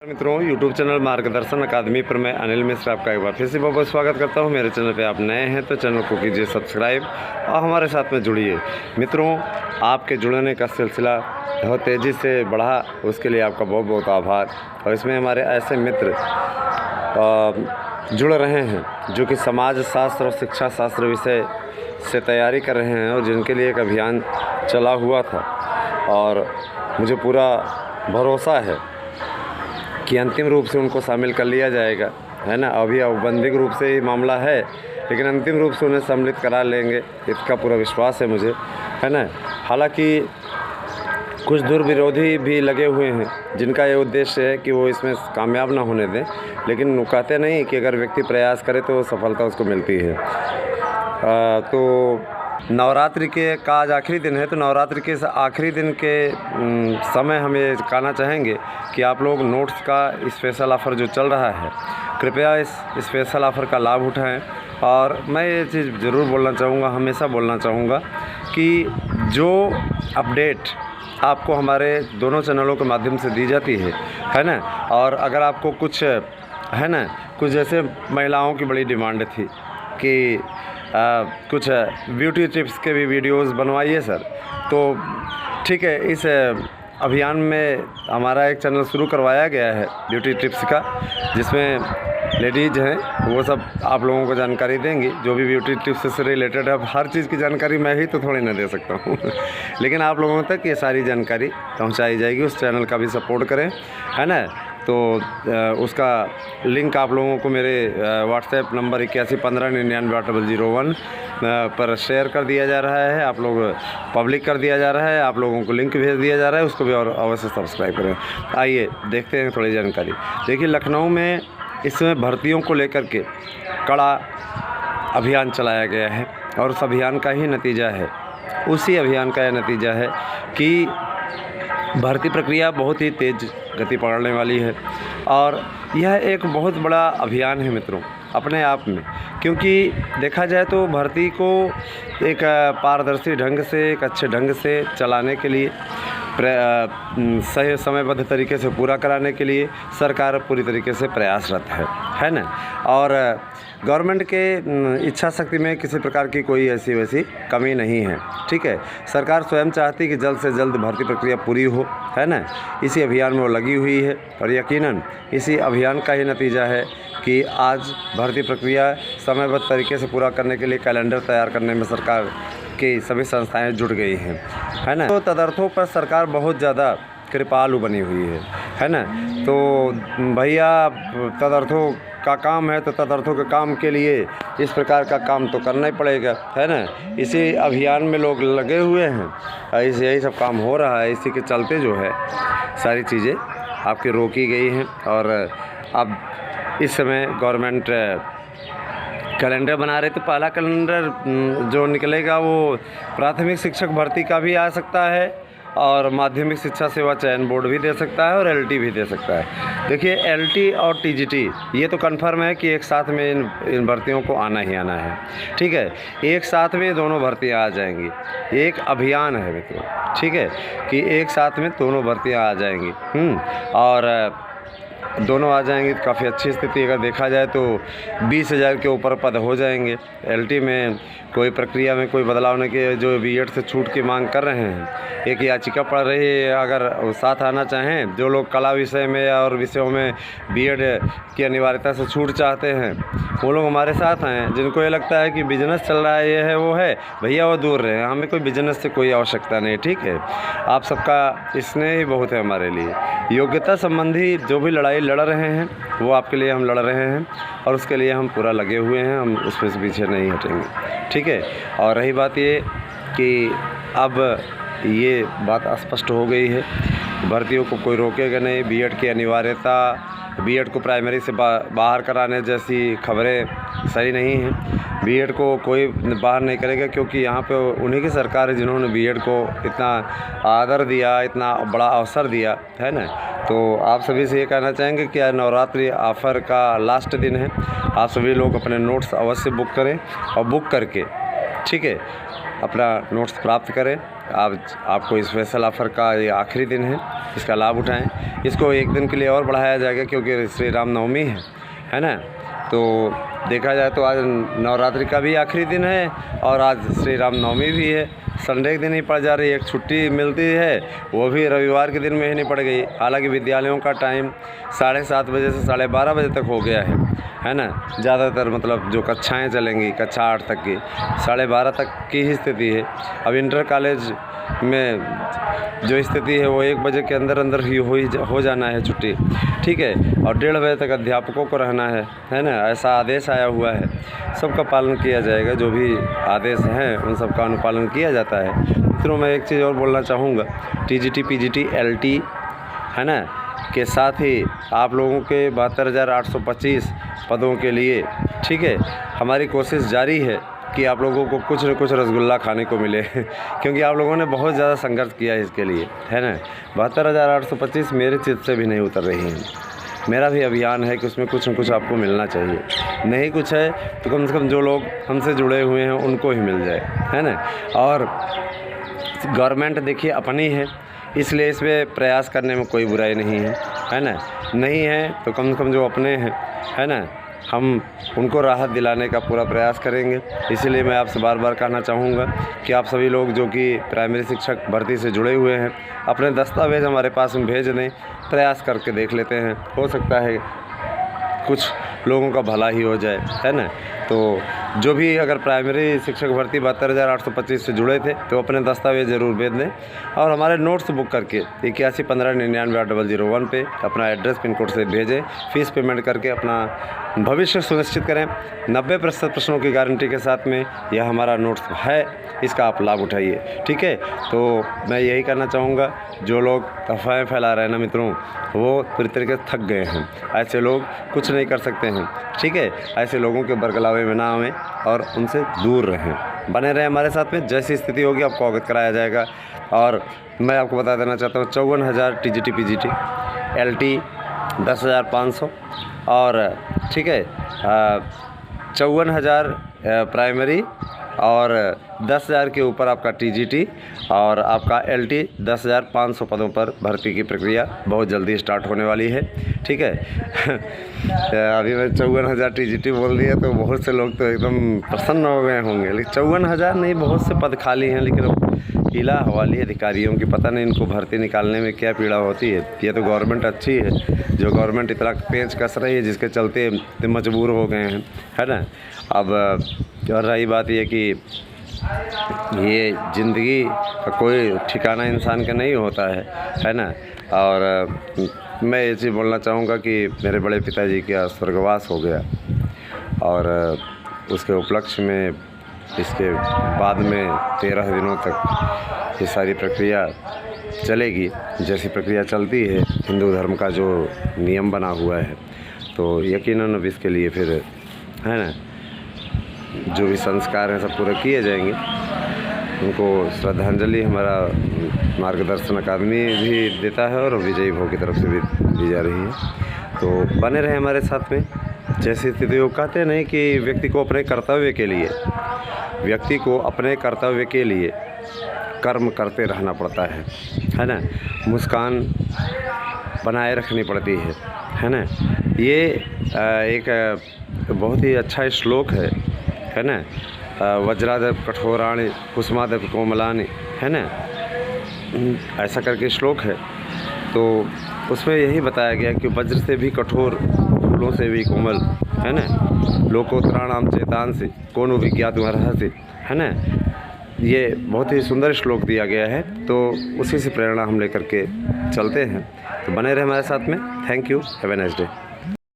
मित्रों, YouTube channel मार्गदर्शन अकादमी पर मैं अनिल मिश्र आपका एक बार फिर से बहुत बहुत स्वागत करता हूं। मेरे चैनल पे आप नए हैं तो चैनल को कीजिए सब्सक्राइब और हमारे साथ में जुड़िए। मित्रों, आपके जुड़ने का सिलसिला बहुत तेज़ी से बढ़ा, उसके लिए आपका बहुत बहुत आभार। और इसमें हमारे ऐसे मित्र जुड़ रहे हैं जो कि समाज शास्त्र और शिक्षा शास्त्र विषय से तैयारी कर रहे हैं और जिनके लिए एक अभियान चला हुआ था और मुझे पूरा भरोसा है कि अंतिम रूप से उनको शामिल कर लिया जाएगा, है ना। अभी औपबंधिक रूप से ही मामला है, लेकिन अंतिम रूप से उन्हें सम्मिलित करा लेंगे, इसका पूरा विश्वास है मुझे, है ना। हालांकि कुछ दुर्विरोधी भी लगे हुए हैं जिनका ये उद्देश्य है कि वो इसमें कामयाब ना होने दें, लेकिन वो कहते नहीं कि अगर व्यक्ति प्रयास करे तो सफलता उसको मिलती है। तो नवरात्रि का आज आखिरी दिन है, तो नवरात्रि के आखिरी दिन के समय हम ये कहना चाहेंगे कि आप लोग नोट्स का स्पेशल ऑफ़र जो चल रहा है, कृपया इस स्पेशल ऑफ़र का लाभ उठाएं। और मैं ये चीज़ ज़रूर बोलना चाहूँगा, हमेशा बोलना चाहूँगा कि जो अपडेट आपको हमारे दोनों चैनलों के माध्यम से दी जाती है ना। और अगर आपको कुछ है ना, कुछ जैसे महिलाओं की बड़ी डिमांड थी कि कुछ ब्यूटी टिप्स के भी वीडियोस बनवाइए सर, तो ठीक है, इस अभियान में हमारा एक चैनल शुरू करवाया गया है ब्यूटी टिप्स का, जिसमें लेडीज़ हैं वो सब आप लोगों को जानकारी देंगी जो भी ब्यूटी टिप्स से रिलेटेड है। अब हर चीज़ की जानकारी मैं ही तो थोड़ी ना दे सकता हूँ लेकिन आप लोगों तक ये सारी जानकारी पहुँचाई जाएगी। उस चैनल का भी सपोर्ट करें, है ना। तो उसका लिंक आप लोगों को मेरे व्हाट्सएप नंबर 8115998001 पर शेयर कर दिया जा रहा है, आप लोग पब्लिक कर दिया जा रहा है, आप लोगों को लिंक भेज दिया जा रहा है, उसको भी और अवश्य सब्सक्राइब करें। आइए देखते हैं थोड़ी जानकारी। देखिए, लखनऊ में इस समय भर्तियों को लेकर के कड़ा अभियान चलाया गया है और उस अभियान का ही नतीजा है, उसी अभियान का यह नतीजा है कि भर्ती प्रक्रिया बहुत ही तेज़ गति पकड़ने वाली है। और यह एक बहुत बड़ा अभियान है मित्रों अपने आप में, क्योंकि देखा जाए तो भर्ती को एक पारदर्शी ढंग से, एक अच्छे ढंग से चलाने के लिए, सही समयबद्ध तरीके से पूरा कराने के लिए सरकार पूरी तरीके से प्रयासरत है ना। और गवर्नमेंट के इच्छा शक्ति में किसी प्रकार की कोई ऐसी वैसी कमी नहीं है, ठीक है। सरकार स्वयं चाहती है कि जल्द से जल्द भर्ती प्रक्रिया पूरी हो, है ना। इसी अभियान में वो लगी हुई है और यकीनन इसी अभियान का ही नतीजा है कि आज भर्ती प्रक्रिया समयबद्ध तरीके से पूरा करने के लिए कैलेंडर तैयार करने में सरकार की सभी संस्थाएं जुट गई हैं, है ना। तो तदर्थों पर सरकार बहुत ज़्यादा कृपालु बनी हुई है ना। तो भैया तदर्थों का काम है, तो तदर्थों के काम के लिए इस प्रकार का काम तो करना ही पड़ेगा, है ना। इसी अभियान में लोग लगे हुए हैं, यही सब काम हो रहा है। इसी के चलते जो है सारी चीज़ें आपकी रोकी गई हैं। और अब इस समय गवर्नमेंट कैलेंडर बना रहे, तो पहला कैलेंडर जो निकलेगा वो प्राथमिक शिक्षक भर्ती का भी आ सकता है और माध्यमिक शिक्षा सेवा चयन बोर्ड भी दे सकता है और एलटी भी दे सकता है। देखिए, एलटी और टीजीटी ये तो कन्फर्म है कि एक साथ में इन भर्तियों को आना ही आना है, ठीक है। एक साथ में दोनों भर्तियां आ जाएंगी, एक अभियान है मित्रों, ठीक है, कि एक साथ में दोनों भर्तियां आ जाएंगी। और दोनों आ जाएंगी तो काफ़ी अच्छी स्थिति। अगर देखा जाए तो 20,000 के ऊपर पद हो जाएंगे। एलटी में कोई प्रक्रिया में कोई बदलाव नहीं के जो बीएड से छूट की मांग कर रहे हैं, एक याचिका पड़ रही है, अगर साथ आना चाहें जो लोग कला विषय में और विषयों में बीएड की अनिवार्यता से छूट चाहते हैं, वो लोग हमारे साथ हैं। जिनको ये लगता है कि बिजनेस चल रहा है, ये है वो है, भैया वो दूर रहे, हमें कोई बिजनेस से कोई आवश्यकता नहीं, ठीक है। आप सबका स्नेह ही बहुत है हमारे लिए। योग्यता संबंधी जो भी लड़ाई लड़ रहे हैं वो आपके लिए हम लड़ रहे हैं और उसके लिए हम पूरा लगे हुए हैं, हम उस पर पीछे नहीं हटेंगे, ठीक है। और रही बात ये कि अब ये बात स्पष्ट हो गई है, भर्तियों को कोई रोकेगा नहीं। बीएड की अनिवार्यता, बीएड को प्राइमरी से बाहर कराने जैसी खबरें सही नहीं हैं। बीएड को कोई बाहर नहीं करेगा, क्योंकि यहाँ पे उन्हीं की सरकार है जिन्होंने बीएड को इतना आदर दिया, इतना बड़ा अवसर दिया, है ना। तो आप सभी से ये कहना चाहेंगे कि आज नवरात्रि ऑफ़र का लास्ट दिन है, आप सभी लोग अपने नोट्स अवश्य बुक करें और बुक करके ठीक है, अपना नोट्स प्राप्त करें। आपको स्पेशल ऑफ़र का ये आखिरी दिन है, इसका लाभ उठाएं। इसको एक दिन के लिए और बढ़ाया जाएगा क्योंकि श्री राम नवमी है ना। तो देखा जाए तो आज नवरात्रि का भी आखिरी दिन है और आज श्री राम नवमी भी है। संडे के दिन ही पड़ जा रही है, एक छुट्टी मिलती है वो भी रविवार के दिन में ही नहीं पड़ गई। हालांकि विद्यालयों का टाइम 7:30 बजे से 12:30 बजे तक हो गया है ना। ज़्यादातर मतलब जो कक्षाएं चलेंगी, कक्षा 8 तक की 12:30 तक की ही स्थिति है। अब इंटर कॉलेज में जो स्थिति है वो 1 बजे के अंदर अंदर ही हो जाना है छुट्टी, ठीक है। और 1:30 बजे तक अध्यापकों को रहना है ना। ऐसा आदेश आया हुआ है, सबका पालन किया जाएगा। जो भी आदेश हैं उन सब का अनुपालन किया जाता है। मित्रों, मैं एक चीज़ और बोलना चाहूँगा, TGT PGT LT है ना के साथ ही आप लोगों के 72,825 पदों के लिए, ठीक है, हमारी कोशिश जारी है कि आप लोगों को कुछ न कुछ रसगुल्ला खाने को मिले क्योंकि आप लोगों ने बहुत ज़्यादा संघर्ष किया है इसके लिए, है ना। 72,825 मेरे चित्त से भी नहीं उतर रही हैं। मेरा भी अभियान है कि उसमें कुछ न कुछ आपको मिलना चाहिए। नहीं कुछ है तो कम से कम जो लोग हमसे जुड़े हुए हैं उनको ही मिल जाए, है ना। और गवर्नमेंट देखिए अपनी है, इसलिए इसमें प्रयास करने में कोई बुराई नहीं है ना। नहीं है तो कम से कम जो अपने हैं, है ना, हम उनको राहत दिलाने का पूरा प्रयास करेंगे। इसीलिए मैं आपसे बार बार कहना चाहूँगा कि आप सभी लोग जो कि प्राइमरी शिक्षक भर्ती से जुड़े हुए हैं, अपने दस्तावेज़ हमारे पास में भेज दें, प्रयास करके देख लेते हैं, हो सकता है कुछ लोगों का भला ही हो जाए, है ना। तो जो भी अगर प्राइमरी शिक्षक भर्ती 72,825 से जुड़े थे तो अपने दस्तावेज़ ज़रूर भेज दें और हमारे नोट्स बुक करके 8115998001 पे अपना एड्रेस पिन कोड से भेजें। फ़ीस पेमेंट करके अपना भविष्य सुनिश्चित करें। 90% प्रश्नों की गारंटी के साथ में यह हमारा नोट्स है, इसका आप लाभ उठाइए, ठीक है। तो मैं यही कहना चाहूँगा, जो लोग अफवाहें फैला रहे हैं ना मित्रों, वो पूरी तरीके से थक गए हैं। ऐसे लोग कुछ नहीं कर सकते हैं, ठीक है। ऐसे लोगों के बरगलावे में ना आवें और उनसे दूर रहें, बने रहें हमारे साथ में। जैसी स्थिति होगी आपको अवगत कराया जाएगा। और मैं आपको बता देना चाहता हूँ 54,000 TGT PGT LT 10,500 और ठीक है 54,000 प्राइमरी और 10,000 के ऊपर आपका TGT और आपका LT 10,500 पदों पर भर्ती की प्रक्रिया बहुत जल्दी स्टार्ट होने वाली है, ठीक है। अभी मैं 54,000 TGT बोल दिया तो बहुत से लोग तो एकदम प्रसन्न हो गए होंगे, लेकिन 54,000 नहीं, बहुत से पद खाली हैं। लेकिन हीला हवाली अधिकारियों की पता नहीं इनको भर्ती निकालने में क्या पीड़ा होती है। ये तो गवर्नमेंट अच्छी है, जो गवर्नमेंट इतना पेंच कस रही है जिसके चलते मजबूर हो गए हैं, है ना। अब और रही बात ये कि ये ज़िंदगी का कोई ठिकाना इंसान का नहीं होता है ना। और मैं ये चीज़ बोलना चाहूँगा कि मेरे बड़े पिताजी का स्वर्गवास हो गया और उसके उपलक्ष्य में इसके बाद में 13 दिनों तक ये सारी प्रक्रिया चलेगी। जैसी प्रक्रिया चलती है हिंदू धर्म का जो नियम बना हुआ है, तो यकीनन अब इसके लिए फिर, है ना, जो भी संस्कार हैं सब पूरे किए जाएंगे। उनको श्रद्धांजलि हमारा मार्गदर्शन अकादमी भी देता है और विजयी भोग की तरफ से भी दी जा रही है। तो बने रहे हमारे साथ में। जैसी स्थिति हो, कहते नहीं कि व्यक्ति को अपने कर्तव्य के लिए कर्म करते रहना पड़ता है ना। मुस्कान बनाए रखनी पड़ती है ना। ये एक बहुत ही अच्छा श्लोक है ना। वज्रादप कठोराणि कुसुमादप कोमलानि, है ना, ऐसा करके श्लोक है। तो उसमें यही बताया गया कि वज्र से भी कठोर, फूलों से भी कोमल, है ना। लोकोत्तराणाम चेतांसि कोनो विज्ञातमर्हसि, है ना। ये बहुत ही सुंदर श्लोक दिया गया है, तो उसी से प्रेरणा हम लेकर के चलते हैं। तो बने रहे हमारे साथ में। Thank you, have a nice day.